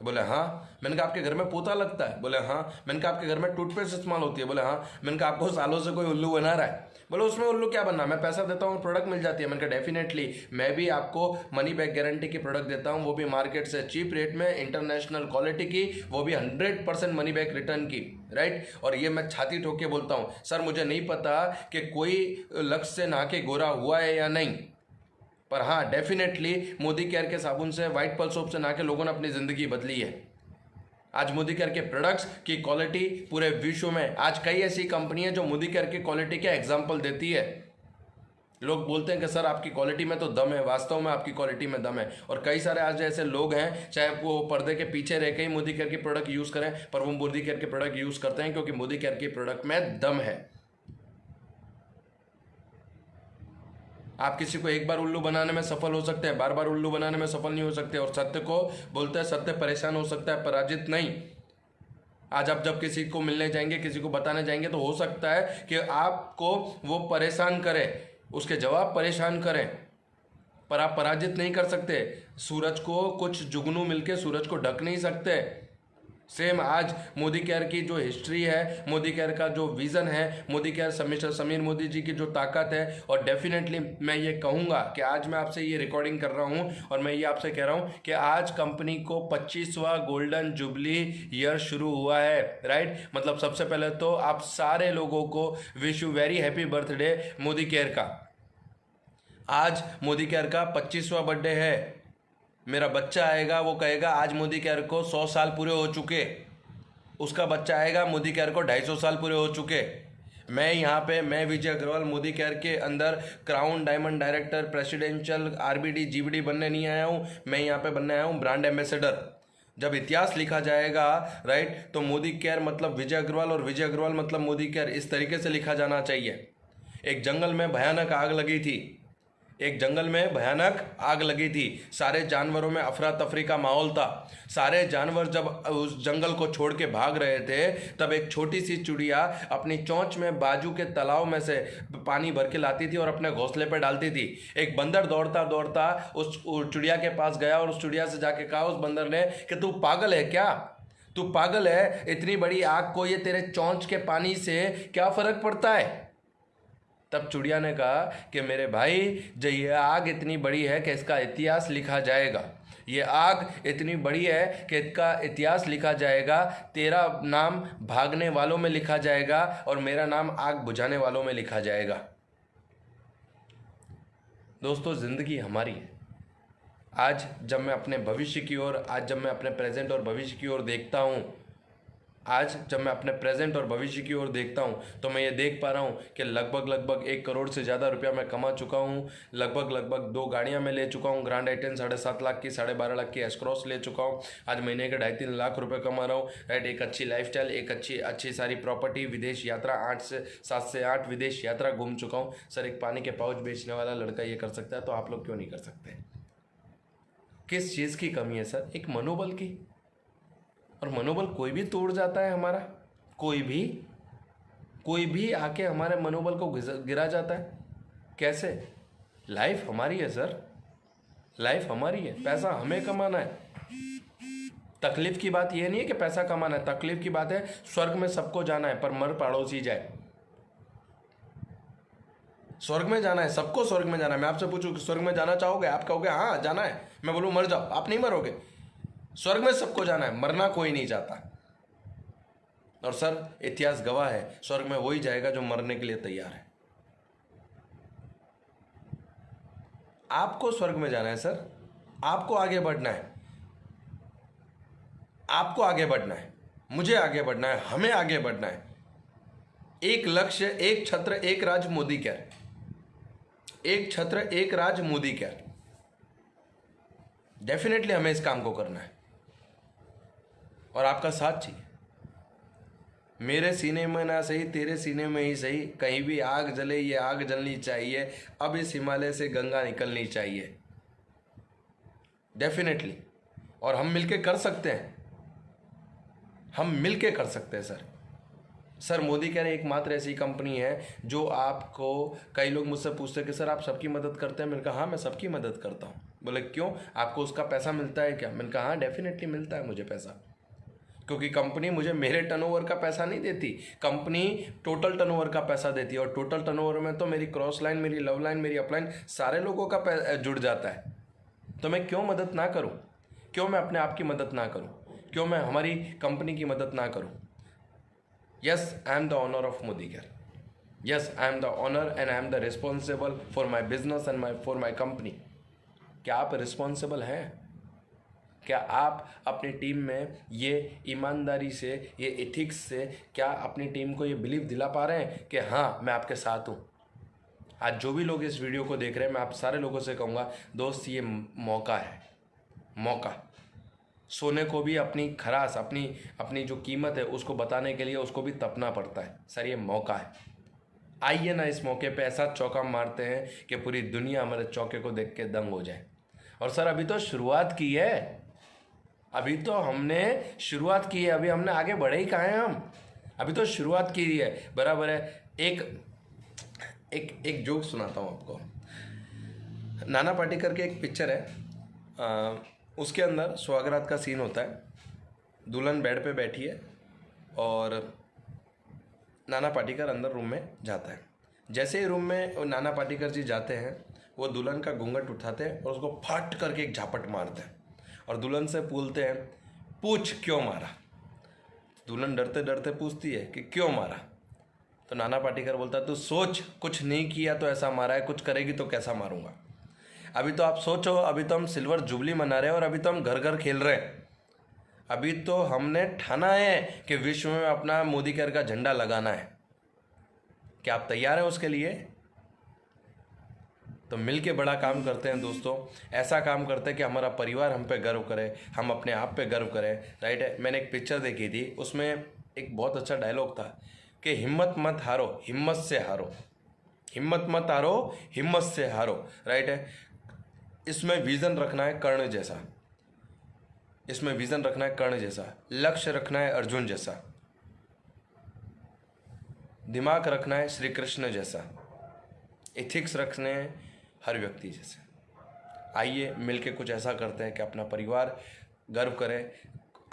बोले हाँ। मैंने कहा आपके घर में पोता लगता है? बोले हाँ। मैंने कहा आपके घर में टूथपेस्ट इस्तेमाल होती है? बोले हाँ। मैंने कहा आपको सालों से कोई उल्लू बना रहा है? बोले उसमें उल्लू क्या बनना, मैं पैसा देता हूँ, प्रोडक्ट मिल जाती है। मैंने कहा डेफिनेटली, मैं भी आपको मनी बैक गारंटी की प्रोडक्ट देता हूँ, वो भी मार्केट से चीप रेट में, इंटरनेशनल क्वालिटी की, वो भी 100% मनी बैक रिटर्न की, राइट। और ये मैं छाती ठोक के बोलता हूँ सर, मुझे नहीं पता कि कोई लक्ष्य से नहा के गोरा हुआ है या नहीं, पर हाँ डेफिनेटली मोदी केयर के साबुन से, व्हाइट पल सोप से नहा के लोगों ने अपनी ज़िंदगी बदली है। आज मोदी केयर के प्रोडक्ट्स की क्वालिटी पूरे विश्व में, आज कई ऐसी कंपनी है जो मोदी केयर की क्वालिटी के एग्जाम्पल देती है। लोग बोलते हैं कि सर आपकी क्वालिटी में तो दम है, वास्तव में आपकी क्वालिटी में दम है। और कई सारे आज ऐसे लोग हैं, चाहे वो पर्दे के पीछे रह के ही मोदी केयर की प्रोडक्ट यूज़ करें, पर वो मोदी केयर के प्रोडक्ट यूज़ करते हैं क्योंकि मोदी केयर की प्रोडक्ट में दम है। आप किसी को एक बार उल्लू बनाने में सफल हो सकते हैं, बार बार उल्लू बनाने में सफल नहीं हो सकते। और सत्य को बोलते हैं, सत्य परेशान हो सकता है, पराजित नहीं। आज आप जब किसी को मिलने जाएंगे, किसी को बताने जाएंगे, तो हो सकता है कि आपको वो परेशान करे, उसके जवाब परेशान करें, पर आप पराजित नहीं कर सकते। सूरज को कुछ जुगनू मिलके सूरज को ढक नहीं सकते। सेम आज मोदी केयर की जो हिस्ट्री है, मोदी केयर का जो विज़न है, मोदी केयर मिस्टर समीर मोदी जी की जो ताकत है, और डेफिनेटली मैं ये कहूँगा कि आज मैं आपसे ये रिकॉर्डिंग कर रहा हूँ और मैं ये आपसे कह रहा हूँ कि आज कंपनी को 25वां गोल्डन जुबली ईयर शुरू हुआ है, राइट। मतलब सबसे पहले तो आप सारे लोगों को wish you very happy birthday Modi care का। आज मोदी केयर का 25वां बर्थडे है। मेरा बच्चा आएगा, वो कहेगा आज मोदी केयर को 100 साल पूरे हो चुके। उसका बच्चा आएगा, मोदी केयर को 250 साल पूरे हो चुके। मैं यहाँ पे, मैं विजय अग्रवाल मोदी केयर के अंदर crown diamond director, presidential RBD GBD बनने नहीं आया हूँ। मैं यहाँ पे बनने आया हूँ ब्रांड एम्बेसडर। जब इतिहास लिखा जाएगा, राइट, तो मोदी केयर मतलब विजय अग्रवाल और विजय अग्रवाल मतलब मोदी केयर, इस तरीके से लिखा जाना चाहिए। एक जंगल में भयानक आग लगी थी, एक जंगल में भयानक आग लगी थी। सारे जानवरों में अफरा तफरी का माहौल था। सारे जानवर जब उस जंगल को छोड़ के भाग रहे थे, तब एक छोटी सी चिड़िया अपनी चोंच में बाजू के तालाब में से पानी भर के लाती थी और अपने घोंसले पर डालती थी। एक बंदर दौड़ता दौड़ता उस चिड़िया के पास गया और उस चिड़िया से जाके कहा उस बंदर ने कि तू पागल है क्या? तू पागल है? इतनी बड़ी आग को ये तेरे चोंच के पानी से क्या फर्क पड़ता है? तब चिड़िया ने कहा कि मेरे भाई, जो ये आग इतनी बड़ी है कि इसका इतिहास लिखा जाएगा। ये आग इतनी बड़ी है कि इसका इतिहास लिखा जाएगा। तेरा नाम भागने वालों में लिखा जाएगा और मेरा नाम आग बुझाने वालों में लिखा जाएगा। दोस्तों, ज़िंदगी हमारी है। आज जब मैं अपने भविष्य की ओर, आज जब मैं अपने प्रेजेंट और भविष्य की ओर देखता हूँ, आज जब मैं अपने प्रेजेंट और भविष्य की ओर देखता हूँ, तो मैं ये देख पा रहा हूँ कि लगभग 1 करोड़ से ज़्यादा रुपया मैं कमा चुका हूँ। लगभग 2 गाड़ियाँ मैं ले चुका हूँ, ग्रांड आई-10 7.5 लाख की, 12.5 लाख की एस-क्रॉस ले चुका हूँ। आज महीने के 2.5-3 लाख रुपये कमा रहा हूँ, राइट। एक अच्छी लाइफस्टाइल, एक अच्छी सारी प्रॉपर्टी, विदेश यात्रा, 7 से 8 विदेश यात्रा घूम चुका हूँ। सर, एक पानी के पाउच बेचने वाला लड़का ये कर सकता है, तो आप लोग क्यों नहीं कर सकते? किस चीज़ की कमी है सर? एक मनोबल की। और मनोबल कोई भी तोड़ जाता है हमारा, कोई भी आके हमारे मनोबल को गिरा जाता है। कैसे? लाइफ हमारी है सर, लाइफ हमारी है, पैसा हमें कमाना है। तकलीफ की बात यह नहीं है कि पैसा कमाना है, तकलीफ की बात है स्वर्ग में सबको जाना है पर मर पड़ोसी जाए। स्वर्ग में जाना है, सबको स्वर्ग में जाना है। मैं आपसे पूछूं कि स्वर्ग में जाना चाहोगे? आप कहोगे हाँ जाना है। मैं बोलूँ मर जाओ, आप नहीं मरोगे। स्वर्ग में सबको जाना है, मरना कोई नहीं चाहता। और सर, इतिहास गवाह है, स्वर्ग में वही जाएगा जो मरने के लिए तैयार है। आपको स्वर्ग में जाना है सर, आपको आगे बढ़ना है, आपको आगे बढ़ना है, मुझे आगे बढ़ना है, हमें आगे बढ़ना है। एक लक्ष्य, एक छत्र, एक राज, मोदी केयर। एक छत्र, एक राज, मोदी केयर। डेफिनेटली हमें इस काम को करना है और आपका साथ चाहिए। मेरे सीने में ना सही, तेरे सीने में ही सही, कहीं भी आग जले, ये आग जलनी चाहिए। अब इस हिमालय से गंगा निकलनी चाहिए, डेफिनेटली। और हम मिलके कर सकते हैं, हम मिलके कर सकते हैं सर। मोदी केयर एकमात्र ऐसी कंपनी है जो आपको, कई लोग मुझसे पूछते हैं कि सर आप सबकी मदद करते हैं? मैंने कहा हाँ, मैं सबकी मदद करता हूँ। बोले क्यों, आपको उसका पैसा मिलता है क्या? मैंने कहा हाँ, डेफिनेटली मिलता है मुझे पैसा, क्योंकि कंपनी मुझे मेरे टर्नओवर का पैसा नहीं देती, कंपनी टोटल टर्नओवर का पैसा देती है। और टोटल टर्नओवर में तो मेरी क्रॉस लाइन, मेरी लव लाइन, मेरी अपलाइन, सारे लोगों का जुड़ जाता है। तो मैं क्यों मदद ना करूं? क्यों मैं अपने आप की मदद ना करूं? क्यों मैं हमारी कंपनी की मदद ना करूं? Yes, I am the owner of Modicare. Yes, I am the owner and I am the responsible for my business and for my company. क्या आप रिस्पॉन्सिबल हैं? क्या आप अपनी टीम में ये ईमानदारी से, ये एथिक्स से, क्या अपनी टीम को ये बिलीव दिला पा रहे हैं कि हाँ मैं आपके साथ हूँ? आज जो भी लोग इस वीडियो को देख रहे हैं, मैं आप सारे लोगों से कहूँगा दोस्त, ये मौका है, मौका। सोने को भी अपनी खरास, अपनी जो कीमत है उसको बताने के लिए उसको भी तपना पड़ता है। सर ये मौका है, आइए ना इस मौके पे ऐसा चौका मारते हैं कि पूरी दुनिया हमारे चौके को देख के दंग हो जाए। और सर अभी तो शुरुआत की है, अभी तो हमने शुरुआत की है, अभी हमने आगे बढ़े ही कहाँ हैं हम, अभी तो शुरुआत की है, बराबर है। एक जोक सुनाता हूँ आपको। नाना पाटेकर के एक पिक्चर है, उसके अंदर सुहागरात का सीन होता है। दुल्हन बेड पे बैठी है और नाना पाटेकर अंदर रूम में जाता है। जैसे ही रूम में नाना पाटेकर जी जाते हैं, वो दुल्हन का घूंघट उठाते हैं और उसको फट करके एक झापट मारते हैं और दुल्हन से पूछते हैं, पूछ क्यों मारा। दुल्हन डरते डरते पूछती है कि क्यों मारा। तो नाना पाटेकर बोलता है, तू सोच, कुछ नहीं किया तो ऐसा मारा है, कुछ करेगी तो कैसा मारूंगा। अभी तो आप सोचो, अभी तो हम सिल्वर जुबली मना रहे हैं और अभी तो हम घर घर खेल रहे हैं। अभी तो हमने ठाना है कि विश्व में अपना मोदी केयर का झंडा लगाना है। क्या आप तैयार हैं उसके लिए? तो मिल के बड़ा काम करते हैं दोस्तों, ऐसा काम करते हैं कि हमारा परिवार हम पे गर्व करे, हम अपने आप पे गर्व करें, राइट है। मैंने एक पिक्चर देखी थी, उसमें एक बहुत अच्छा डायलॉग था कि हिम्मत मत हारो, हिम्मत से हारो, हिम्मत मत हारो, हिम्मत से हारो, राइट है। इसमें विज़न रखना है कर्ण जैसा, इसमें विज़न रखना है कर्ण जैसा, लक्ष्य रखना है अर्जुन जैसा, दिमाग रखना है श्री कृष्ण जैसा, एथिक्स रखने हैं हर व्यक्ति जैसे। आइए मिलके कुछ ऐसा करते हैं कि अपना परिवार गर्व करे।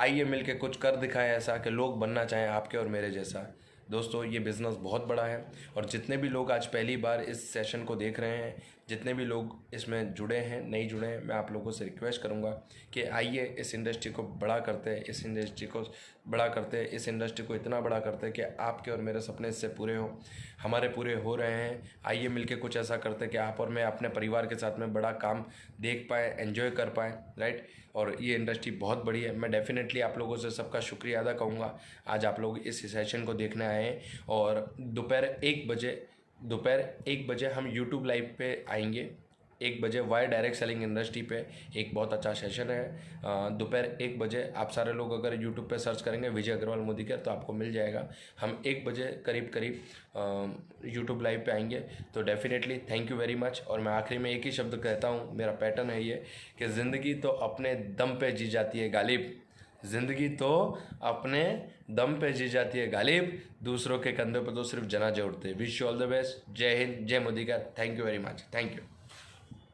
आइए मिलके कुछ कर दिखाएं ऐसा कि लोग बनना चाहें आपके और मेरे जैसा। दोस्तों ये बिज़नेस बहुत बड़ा है और जितने भी लोग आज पहली बार इस सेशन को देख रहे हैं, जितने भी लोग इसमें जुड़े हैं, नहीं जुड़े हैं, मैं आप लोगों से रिक्वेस्ट करूंगा कि आइए इस इंडस्ट्री को बड़ा करते हैं, इस इंडस्ट्री को बड़ा करते हैं, इस इंडस्ट्री को इतना बड़ा करते हैं कि आपके और मेरे सपने इससे पूरे हों, हमारे पूरे हो रहे हैं। आइए मिलके कुछ ऐसा करते हैं कि आप और मैं अपने परिवार के साथ में बड़ा काम देख पाएँ, एंजॉय कर पाएँ, राइट। और ये इंडस्ट्री बहुत बड़ी है। मैं डेफिनेटली आप लोगों से सबका शुक्रिया अदा करूँगा, आज आप लोग इस सेशन को देखने आए हैं। और दोपहर 1 बजे हम यूट्यूब लाइव पे आएंगे, 1 बजे वाई डायरेक्ट सेलिंग इंडस्ट्री पे एक बहुत अच्छा सेशन है। दोपहर 1 बजे आप सारे लोग अगर यूट्यूब पे सर्च करेंगे विजय अग्रवाल मोदी केयर तो आपको मिल जाएगा। हम 1 बजे करीब यूट्यूब लाइव पे आएंगे। तो definitely thank you very much. और मैं आखिरी में एक ही शब्द कहता हूँ, मेरा पैटर्न है ये कि ज़िंदगी तो अपने दम पे जी जाती है गालिब, ज़िंदगी तो अपने दम पे जी जाती है गालिब, दूसरों के कंधों पे तो सिर्फ जनाजे उठते हैं। Wish you all the best. जय हिंद, जय मोदी का। Thank you very much, thank you.